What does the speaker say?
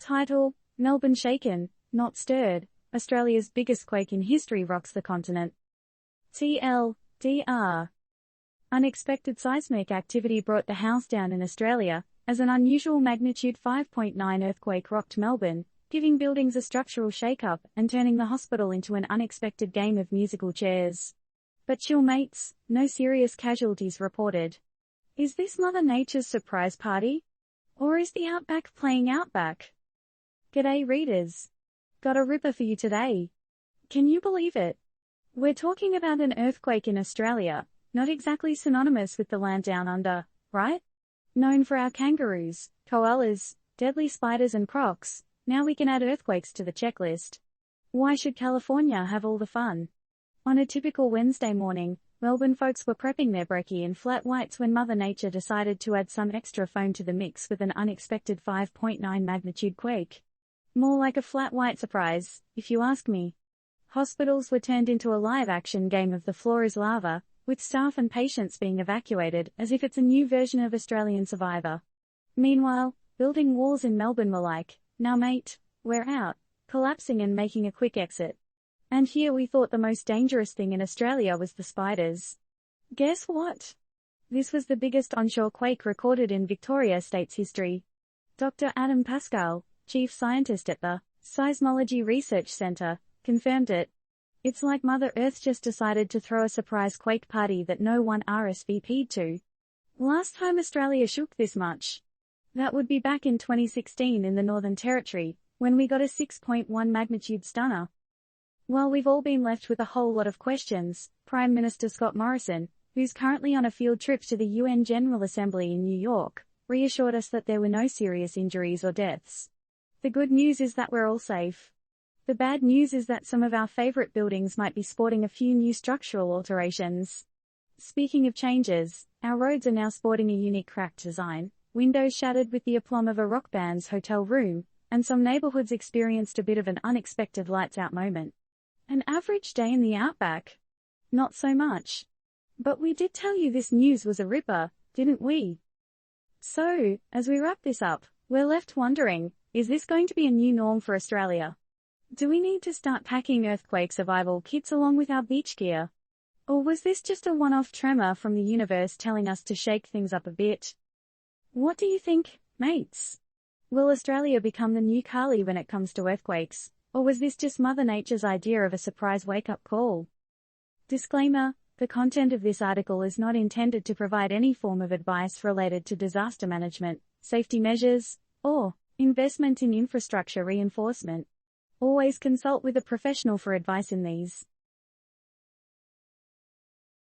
Title: Melbourne shaken, not stirred. Australia's biggest quake in history rocks the continent. TLDR. Unexpected seismic activity brought the house down in Australia, as an unusual magnitude 5.9 earthquake rocked Melbourne, giving buildings a structural shake-up and turning the hospital into an unexpected game of musical chairs. But chill mates, no serious casualties reported. Is this Mother Nature's surprise party? Or is the Outback playing Outback? G'day readers. Got a ripper for you today. Can you believe it? We're talking about an earthquake in Australia, not exactly synonymous with the land down under, right? Known for our kangaroos, koalas, deadly spiders and crocs, now we can add earthquakes to the checklist. Why should California have all the fun? On a typical Wednesday morning, Melbourne folks were prepping their brekkie in flat whites when Mother Nature decided to add some extra foam to the mix with an unexpected 5.9 magnitude quake. More like a flat white surprise, if you ask me. Hospitals were turned into a live-action game of the floor is lava, with staff and patients being evacuated as if it's a new version of Australian Survivor. Meanwhile, building walls in Melbourne were like, "Now mate, we're out," collapsing and making a quick exit. And here we thought the most dangerous thing in Australia was the spiders. Guess what? This was the biggest onshore quake recorded in Victoria State's history. Dr. Adam Pascal, chief scientist at the Seismology Research Centre, confirmed it. It's like Mother Earth just decided to throw a surprise quake party that no one RSVP'd to. Last time Australia shook this much. That would be back in 2016 in the Northern Territory, when we got a 6.1 magnitude stunner. While we've all been left with a whole lot of questions, Prime Minister Scott Morrison, who's currently on a field trip to the UN General Assembly in New York, reassured us that there were no serious injuries or deaths. The good news is that we're all safe. The bad news is that some of our favourite buildings might be sporting a few new structural alterations. Speaking of changes, our roads are now sporting a unique cracked design, windows shattered with the aplomb of a rock band's hotel room, and some neighbourhoods experienced a bit of an unexpected lights-out moment. An average day in the Outback? Not so much. But we did tell you this news was a ripper, didn't we? So, as we wrap this up, we're left wondering, is this going to be a new norm for Australia? Do we need to start packing earthquake survival kits along with our beach gear? Or was this just a one-off tremor from the universe telling us to shake things up a bit? What do you think, mates? Will Australia become the new Cali when it comes to earthquakes? Or was this just Mother Nature's idea of a surprise wake-up call? Disclaimer: the content of this article is not intended to provide any form of advice related to disaster management, safety measures, or investment in infrastructure reinforcement. Always consult with a professional for advice in these